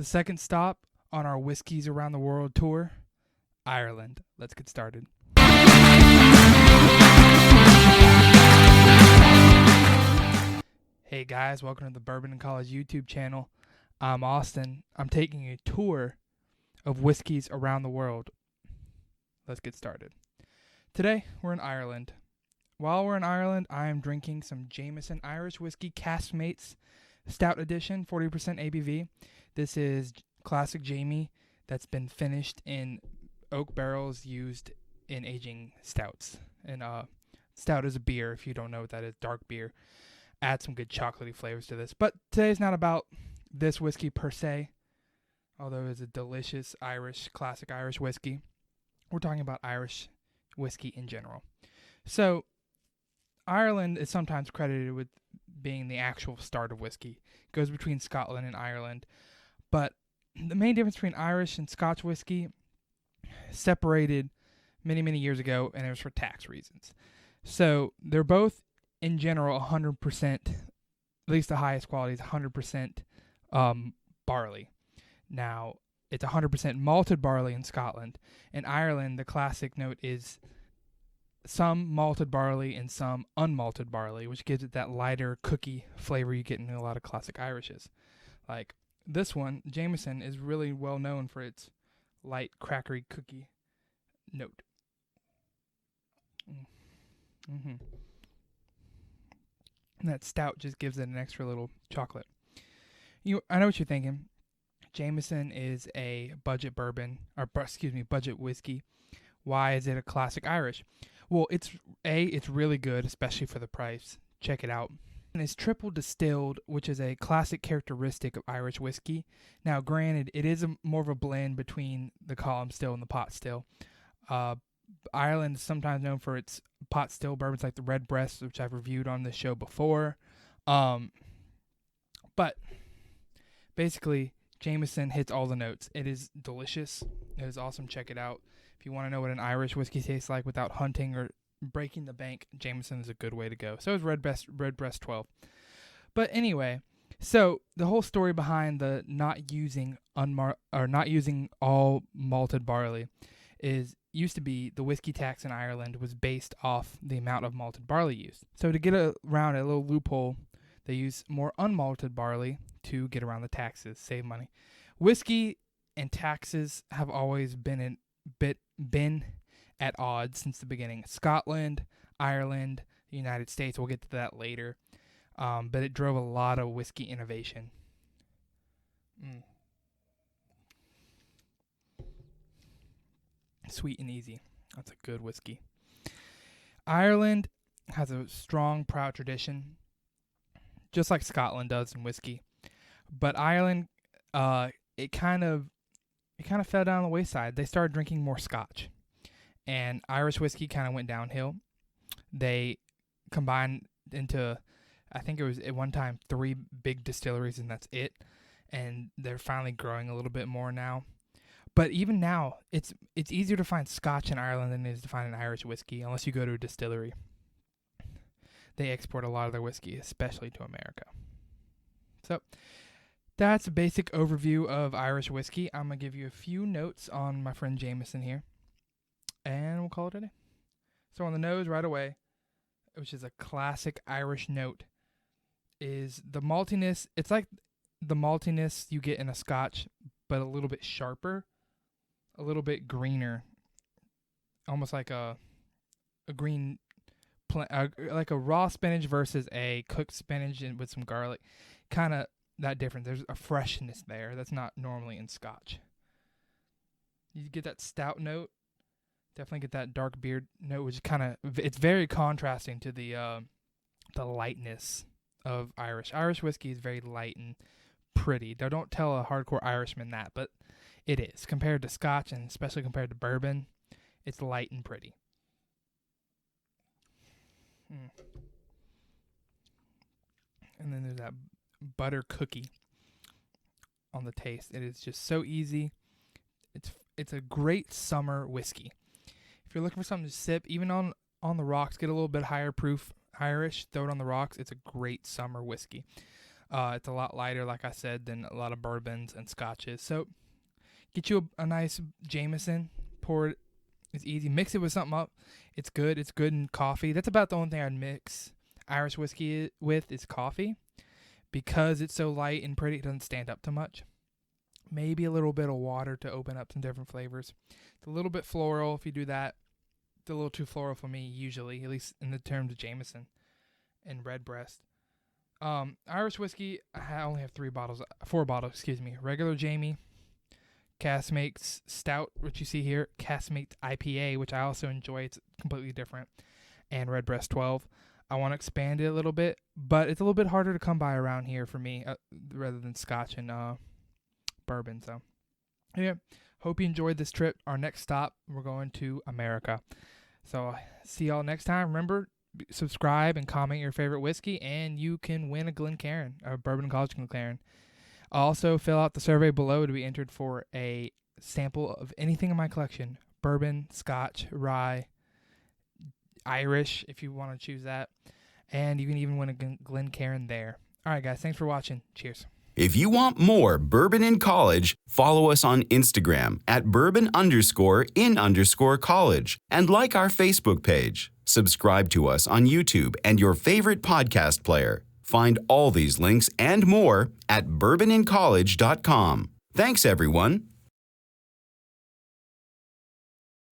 The second stop on our Whiskies Around the World tour, Ireland. Let's get started. Hey guys, welcome to the Bourbon and College YouTube channel. I'm Austin. I'm taking a tour of Whiskies Around the World. Let's get started. Today, we're in Ireland. While we're in Ireland, I am drinking some Jameson Irish Whiskey Caskmates Stout Edition, 40% ABV. This is classic Jamie that's been finished in oak barrels used in aging stouts. And stout is a beer, if you don't know what that is, dark beer. Add some good chocolatey flavors to this. But today's not about this whiskey per se, although it's a delicious classic Irish whiskey. We're talking about Irish whiskey in general. So, Ireland is sometimes credited with being the actual start of whiskey. It goes between Scotland and Ireland. But the main difference between Irish and Scotch whiskey separated many, many years ago, and it was for tax reasons. So, they're both, in general, 100%, at least the highest quality is 100% barley. Now, it's 100% malted barley in Scotland. In Ireland, the classic note is some malted barley and some unmalted barley, which gives it that lighter cookie flavor you get in a lot of classic Irishes. Like this one, Jameson, is really well known for its light, crackery cookie note. And that stout just gives it an extra little chocolate. I know what you're thinking. Jameson is a budget bourbon, budget whiskey. Why is it a classic Irish? Well, it's really good, especially for the price. Check it out. And it's triple distilled, which is a classic characteristic of Irish whiskey. Now, granted, it is more of a blend between the column still and the pot still. Ireland is sometimes known for its pot still bourbons like the Redbreast, which I've reviewed on this show before. But basically, Jameson hits all the notes. It is delicious. It is awesome. Check it out. If you want to know what an Irish whiskey tastes like without hunting or breaking the bank, Jameson is a good way to go. So is Redbreast 12. But anyway, so the whole story behind the not using all malted barley used to be the whiskey tax in Ireland was based off the amount of malted barley used. So to get around a little loophole, they use more unmalted barley to get around the taxes, save money. Whiskey and taxes have always been at odds since the beginning. Scotland, Ireland, the United States, we'll get to that later. But it drove a lot of whiskey innovation. Sweet and easy. That's a good whiskey. Ireland has a strong, proud tradition, just like Scotland does in whiskey. But Ireland, it kind of fell down the wayside. They started drinking more Scotch, and Irish whiskey kind of went downhill. They combined into, I think it was at one time 3 big distilleries, and that's it. And they're finally growing a little bit more now. But even now, it's easier to find Scotch in Ireland than it is to find an Irish whiskey, unless you go to a distillery. They export a lot of their whiskey, especially to America. So that's a basic overview of Irish whiskey. I'm going to give you a few notes on my friend Jameson here, and we'll call it a day. So on the nose right away, which is a classic Irish note, is the maltiness. It's like the maltiness you get in a Scotch, but a little bit sharper, a little bit greener, almost like a green, like a raw spinach versus a cooked spinach with some garlic. Kind of that difference. There's a freshness there that's not normally in Scotch. You get that stout note. Definitely get that dark beer note, which is it's very contrasting to the lightness of Irish. Irish whiskey is very light and pretty. Now, don't tell a hardcore Irishman that, but it is. Compared to Scotch, and especially compared to bourbon, it's light and pretty. And then there's that butter cookie on the taste. It is just so easy. It's a great summer whiskey. If you're looking for something to sip, even on the rocks, get a little bit higher proof Irish, throw it on the rocks. It's a great summer whiskey. It's a lot lighter, like I said, than a lot of bourbons and scotches. So get you a nice Jameson. Pour it. It's easy. Mix it with something up. It's good. It's good in coffee. That's about the only thing I'd mix Irish whiskey with is coffee. Because it's so light and pretty, it doesn't stand up too much. Maybe a little bit of water to open up some different flavors. It's a little bit floral if you do that. It's a little too floral for me usually, at least in the terms of Jameson and Redbreast. Irish whiskey, I only have 4 bottles, Regular Jamie, Caskmates Stout, which you see here, Caskmates IPA, which I also enjoy. It's completely different, and Redbreast 12. I want to expand it a little bit, but it's a little bit harder to come by around here for me rather than Scotch and bourbon. So, yeah, hope you enjoyed this trip. Our next stop, we're going to America. So, see y'all next time. Remember, subscribe and comment your favorite whiskey, and you can win a Glencairn, a Bourbon College Glencairn. Also, fill out the survey below to be entered for a sample of anything in my collection: bourbon, Scotch, rye, Irish, if you want to choose that. And you can even win a Glencairn there. All right, guys. Thanks for watching. Cheers. If you want more Bourbon in College, follow us on Instagram at bourbon_in_college and like our Facebook page. Subscribe to us on YouTube and your favorite podcast player. Find all these links and more at bourbonincollege.com. Thanks, everyone.